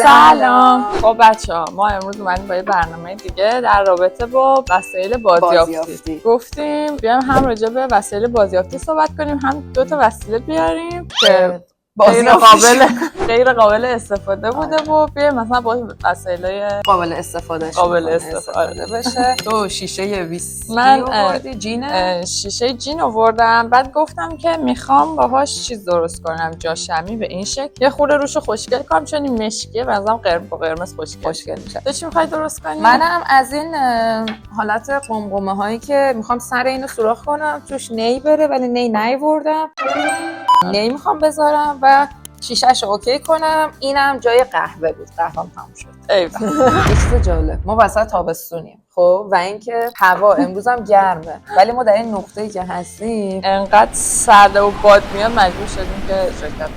سلام. خب بچه‌ها ما امروز اومدیم با یه برنامه دیگه در رابطه با وسایل بازیافتی. گفتیم بیایم هم راجع به وسایل بازیافتی صحبت کنیم، هم دو تا وسیله بیاریم که غیر قابل استفاده بوده و بیایم مثلا با وسایل قابل استفاده بشه. تو شیشه ویسکی آوردی؟ شیشه جین آوردم. بعد گفتم که میخوام باهاش چیز درست کنم، جاشمی به این شکل یه خورده روشو خوشگل کنم چون این مشکیه مثلا قرمز خوشگل میشه. تو چی میخوای درست کنی؟ منم از این حالت قمقمه هایی که میخوام سر اینو سوراخ کنم توش نی بره ولی نی نیاوردم. نی میخوام بذارم و شیشه‌ش رو اوکی کنم. اینم جای قهوه بود، قهوه‌ام تموم شد. ایوه جالب. ما وسط تابستونیم خب و اینکه هوا امروز هم گرمه ولی ما در این نقطه‌ای که هستیم انقدر سرد و باد میاد مجبور شدیم که شرکت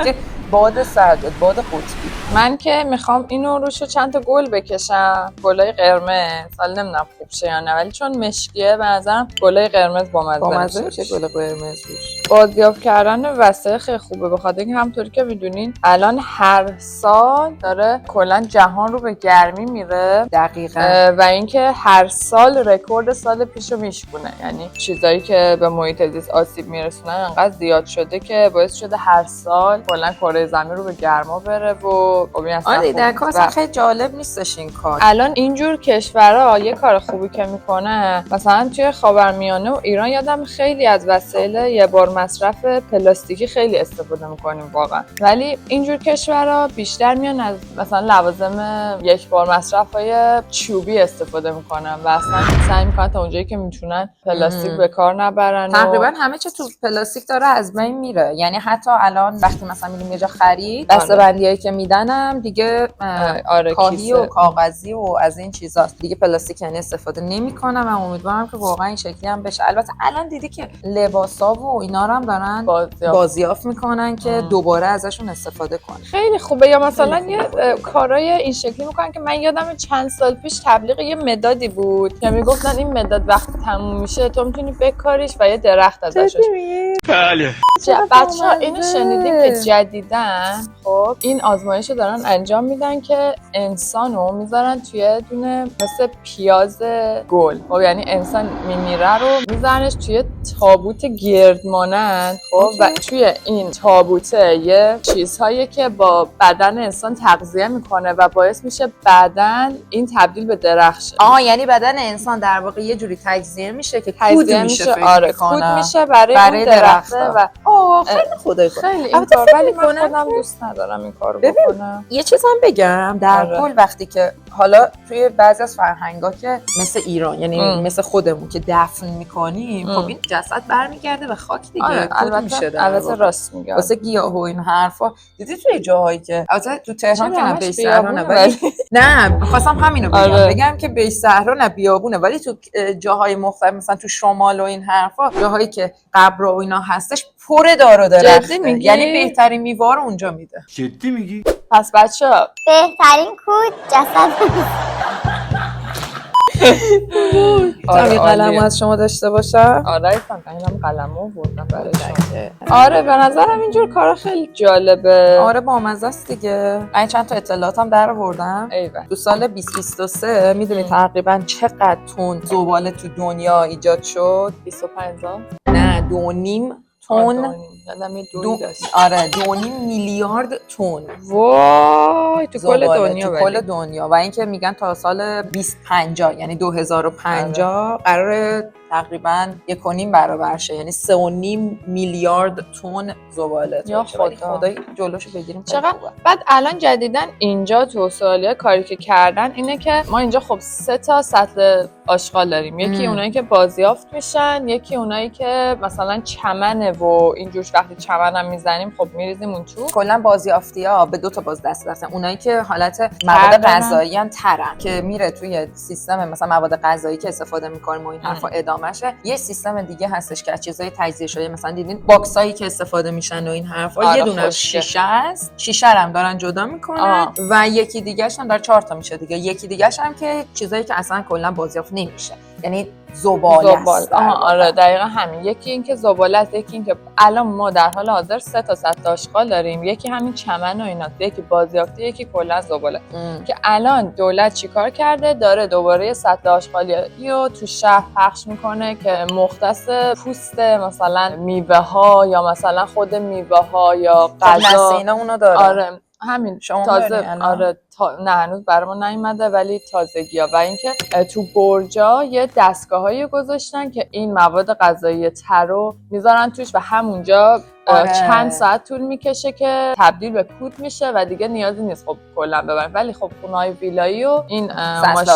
کنیم. باد سرد، باد قطبی. من که میخوام اینو روشو چند تا گل بکشم، گلای قرمز. حالا نمیدونم خوب شه یا نه ولی چون مشکیه به نظرم گلای قرمز بامزه میشه. گل قرمز روش بازیافت کردن وسایل خیلی خوبه به خاطر اینکه همونطوری که میدونین الان هر سال داره کلا جهان رو به گرمی میره. دقیقاً. و اینکه هر سال رکورد سال پیشو میشکونه، یعنی چیزایی که به محیط زیست آسیب میرسونن انقدر زیاد شده که باعث شده هر سال کلا کره زمین رو به گرما بره و آره در کار خیلی جالب نیستش این کار. الان اینجور کشورها یه کار خوبی که میکنه، مثلا توی خاورمیانه و ایران یادم خیلی از وسایل یه بار مصرف پلاستیکی خیلی استفاده میکنیم واقعا، ولی اینجور کشورها بیشتر میان از مثلا لوازم یک بار مصرفای چوبی استفاده میکنن و اصلا سعی میکنن تا اونجایی که میتونن پلاستیک به کار نبرن. تقریبا همه چی تو پلاستیک داره از بین میره. یعنی حتی الان وقتی مثلا میریم یه جا خرید دسته‌بندیایی که میدنم دیگه کاهی و کاغذی و از این چیزاست دیگه، پلاستیک یعنی استفاده نمیکنم و امیدوارم که واقعا این شکلی هم بشه. البته الان دیدی که لباسا و اینا رو هم دارن بازیافت میکنن که دوباره ازشون استفاده کنن. خیلی خوبه. یا مثلا یه کارای این شکلی میکنن که من یادم چند سال پیش تبلیغ یه مدادی بود که میگفتن این مداد وقتی تموم میشه تو میتونی بکاریش و یه درخت ازش. بله. بچه‌ها اینو شنیدین که جدیدن خب این آزمایشو دارن انجام میدن که انسانو میذارن توی دونه مثل پیاز گل. خب یعنی انسان میمیره رو میذارنش توی تابوت گرد مانند خب و توی این تابوته یه چیزهایی که با بدن انسان تغذیه میکنه و باعث میشه بعدن این تبدیل به درخت شه. یعنی بدن انسان در واقع یه جوری تجزیه میشه که کود میشه. آره کود میشه برای درخته و خیلی خدای خیلی این کار، ولی من خودم دوست ندارم این کارو بکنم. یه چیز هم بگم در کل وقتی که حالا توی بعضی از فرهنگا که مثل ایران یعنی مثل خودمون که دفن میکنیم خب این جسد برمیگرده به خاک دیگه. البته راست میگه واسه گیاه و این حرفا. دیدی توی جاهایی که البته تو تهران که نه بیش صحرا ولی نه خواستم همینو بگم که بیش صحرا نه بیابونه، ولی تو جاهای مختلف مثلا تو شمال و این حرفا جاهایی که قبر و اینا هستش پر دار و درخته، یعنی بهترین میوه رو اونجا میده. جدی میگی؟ پس بچه‌ها بهترین کود جسد. آره قلمو از شما داشته باشم. آره اینم قلمو بردم برای شما. آره به نظرم اینجور کارا خیلی جالبه. آره بامزه است دیگه. من چند تا اطلاعاتم در آوردم. تو سال 2023 میدونی تقریبا چقدر تن زباله تو دنیا ایجاد شد؟ 25,000 نه 2.5 تن. آره 2.5 میلیارد تن. وای تو کل دنیا. تو کل دنیا. و اینکه میگن تا سال 2050 یعنی 2050 قراره تقریبا 1.5 برابر شه، یعنی 3.5 میلیارد تن زباله. یا خدای جلوشو بگیریم. چقدر بعد الان جدیدن اینجا تو استرالیا کاری که کردن اینه که ما اینجا خب 3 تا سطل آشغال داریم. یکی اونایی که بازیافت میشن، یکی اونایی که مثلا چمنه و اینجور وقتی چمن هم میزنیم خب میریزیم اون تو. کلا بازیافتی‌ها به 2 تا باز دست هستن. اونایی که حالت مواد غذایی ان ترن که میره توی سیستم مثلا مواد غذایی که استفاده می‌کنیم و این حرفا ادامهشه. یه سیستم دیگه هستش که چیزای تجزیه شده مثلا دیدین باکسایی که استفاده میشن و این حرفا. یه دونه شیشه است، شیشه هم دارن جدا میکنن و یکی دیگه‌ش هم داره 4 تا میشه دیگه. یکی دیگه‌ش هم که چیزایی که اصلا کلا بازیافت نمیشه، یعنی زباله است. آره دقیقا همین. یکی این که زباله است، یکی این که الان ما در حال حاضر 3 تا سطل آشغال داریم، یکی همین چمن و ایناست، یکی بازیافته، یکی کلا زباله. که الان دولت چیکار کرده؟ داره دوباره سطل آشغالی یا تو شهر پخش میکنه که مختص پوست مثلا میوه ها یا مثلا خود میوه ها یا غذا. نسینا اونو داره. آره همین شما تازه. آره نه هنوز برامون نیومده ولی تازگی‌ها. و اینکه تو برجا یه دستگاهایی گذاشتن که این مواد غذایی ترو میذارن توش و همونجا چند ساعت طول میکشه که تبدیل به کود میشه و دیگه نیازی نیست خب کلا ببرن. ولی خب خونه‌های ویلایی و این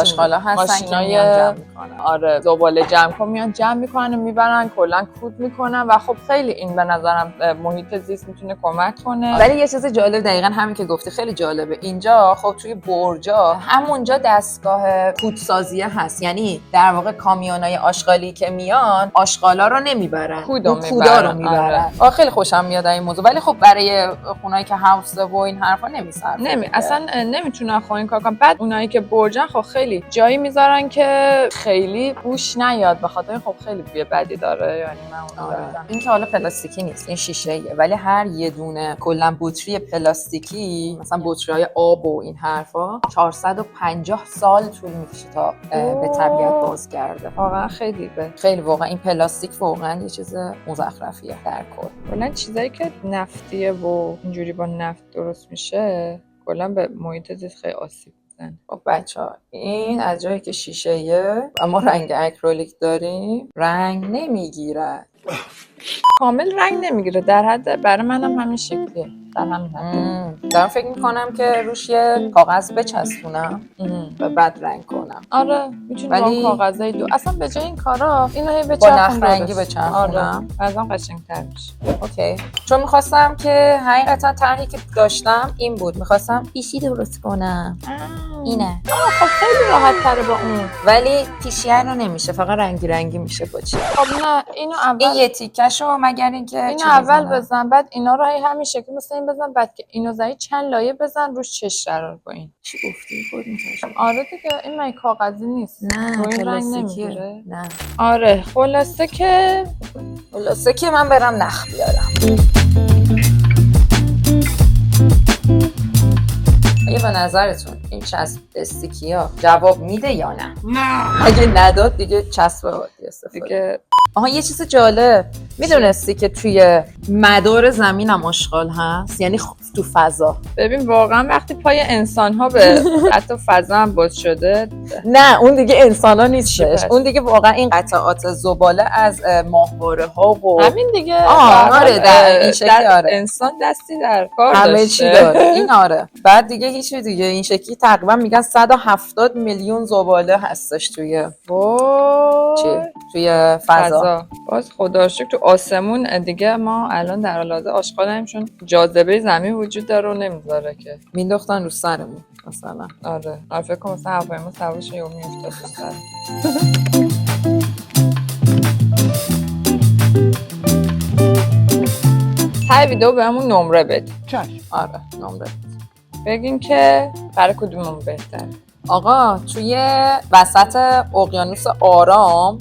آشغالا هستن که میان جمع میکنن. آره زباله جمع کن میان جمع میکنن میبرن کلا کود میکنن و خب خیلی این به نظرم محیط زیست میتونه کمک کنه. ولی یه چیز جالب دقیقاً همین که گفتی خیلی جالبه. اینجا خب توی برجا همونجا دستگاه کودسازی هست، یعنی در واقع کامیونای آشغالی که میان آشغالا رو نمیبرن، کودا رو میبرن. خیلی خوشم میاد این موضوع. ولی خب برای خونایی که هاوسه و این حرفا نمیصرفه. اصلا نمیتونن خب این کار کنن. بعد اونایی که برجن خب خیلی جایی میذارن که خیلی بوش نیاد، به خاطر خب خیلی بوی بدی داره. یعنی من اون این که حالا پلاستیکی نیست، این شیشه‌ایه، ولی هر یه دونه کلا بطری پلاستیکی مثلا بطری‌های آب و این حرفا 450 سال طول میکشه تا به طبیعت بازگرده. واقعا خیلی واقعا این پلاستیک واقعا یه چیز مزخرفیه در کل. کلا چیزایی که نفتیه و اینجوری با نفت درست میشه کلا به محیط زیست خیلی آسیب میزنه. خب بچه‌ها این از جایی که شیشه‌ایه اما رنگ اکریلیک داریم رنگ نمیگیره، کامل رنگ نمیگیره، در حد برای منم همین شکلیه. در همین حد دارم فکر میکنم که روش یه کاغذ بچسبونم و بعد رنگ کنم. آره میتونی با کاغذای دو اصلا به جای این کارا اینو هی با نخ رنگی بچسبونم. ازم قشنگ‌تر میشه. اوکی. چون میخواستم که حقیقتا طرحی که داشتم این بود، میخواستم پیشی درست کنم. اینه. خب خیلی راحت تره با اون. ولی پیشیه رو نمیشه، فقط رنگی میشه با چی. خب نه اینو اول این یه تیکشو مگر اینکه اینو اول بزن، بعد اینا رو همین شکلی مثلا این بزن، بعد که اینو زدی چند لایه بزن روش چش قرار پایین. چی گفتی خود می‌تونی؟ آره دیگه این من کاغذی نیست. نه روی رنگ نمیگیره. نه. آره خلاصه که من برم نخ بیارم. اگه به نظرتون این چسب استیکی ها جواب میده یا نه؟ نه. اگه نداد دیگه چسب عادی استفاده دیگه. آها یه چیز جالب، میدونستی که توی مدار زمین هم آشغال هست؟ یعنی تو فضا. ببین واقعا وقتی پای انسان ها به حتی فضا هم باز شده، نه اون دیگه انسان ها نیستش، اون دیگه واقعا این قطعات زباله از ماهواره ها و همین دیگه. آره در این شکلی. آره انسان دستی در کار همه چی داره این. آره بعد دیگه هیچی دیگه این شکلی تقریبا میگن 170 میلیون زباله هستش توی توی فضا. باز خدا رو شکر تو آسمون دیگه ما الان در حال حاضر آشغال نمیم، چون جاذبه زمین وجود داره و نمیذاره که مینداختن رو سرمون مثلا. آره فکر کنم مثلا هواپیما سوارش یهو میافتاد رو سر. ته ویدیو بهمون نمره بده. چشم. آره نمره بگین که برای کدوممون بهتره. آقا توی وسط اقیانوس آرام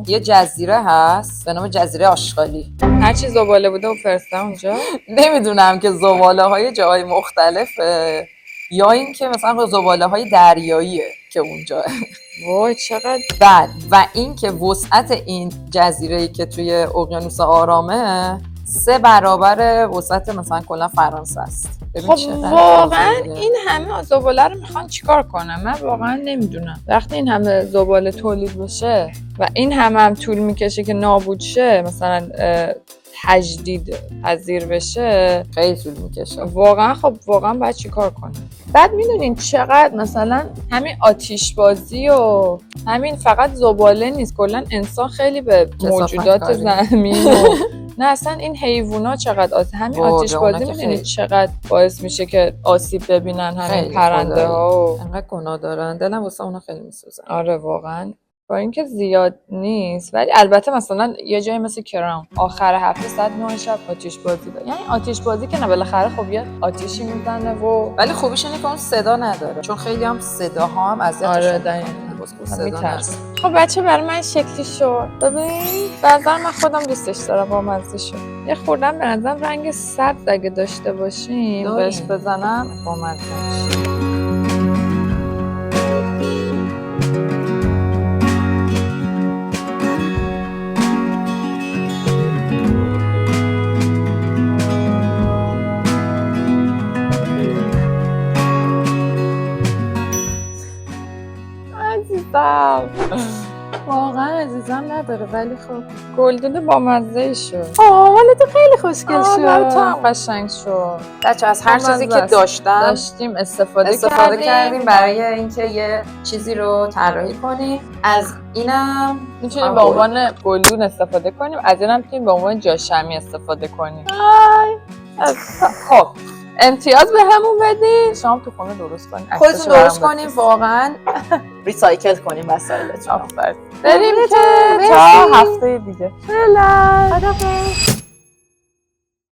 یه جزیره هست به نام جزیره آشغالی. هر چی زباله بوده و فرستم اونجا. نمیدونم که زباله های جای مختلفه یا این که مثلا زباله های دریاییه که اونجا. وای چقدر بد. و این که وسعت این جزیره‌ای که توی اقیانوس آرامه 3 برابر وسعت مثلا کلا فرانسه است. خب واقعا این همه زباله رو میخوان چیکار کنن؟ من واقعا نمیدونم. وقتی این همه زباله تولید بشه و این هم طول میکشه که نابود شه، مثلا تجدید پذیر بشه، خیلی طول میکشه. واقعا خب واقعا باید چیکار کنن؟ بعد میدونین چقدر مثلا همین آتش بازی و همین فقط زباله نیست، کلا انسان خیلی به موجودات زمین و نه اصلا این حیوونا چقدر همین آتش بازی میدونید چقدر باعث میشه که آسیب ببینن همین پرنده ها و انقدر گناه دارن. دلم واسه اونا خیلی میسوزه. آره واقعا با اینکه زیاد نیست، ولی البته مثلا یه جایی مثل کراون آخر هفته ساعت 9 شب آتش بازی داره. یعنی آتش بازی که نه بالاخره خب یه آتیشی میزنه و ولی خوبیش اینه که اون صدا نداره، چون خیلی هم صداها هم اذیتش آره خوشبو میترسم. خب بچه برای من شکلی شد. ببین به نظر من خودم دوستش دارم، با مزه شد. یه خوردم به نظرم رنگ سبز اگه داشته باشیم داریم. بهش بزنم با مزه میشه. عزیزم واقعا عزیزم نداره ولی خب گلدون با مزه شد. ولی تو خیلی خوشگل برای تو هم قشنگ شد. بچه از هر چیزی که داشتیم استفاده کردیم برای اینکه یه چیزی رو طراحی کنیم. از اینم میتونیم به عنوان گلدون استفاده کنیم، از اینم میتونیم به عنوان جاشمی استفاده کنیم. خب امتیاز به همون بدین، شما تو خونه درست کنید، خودتون درست کنیم، واقعا ریسایکل کنیم وسایلتون. بریم که تا هفته دیگه. خدافظ.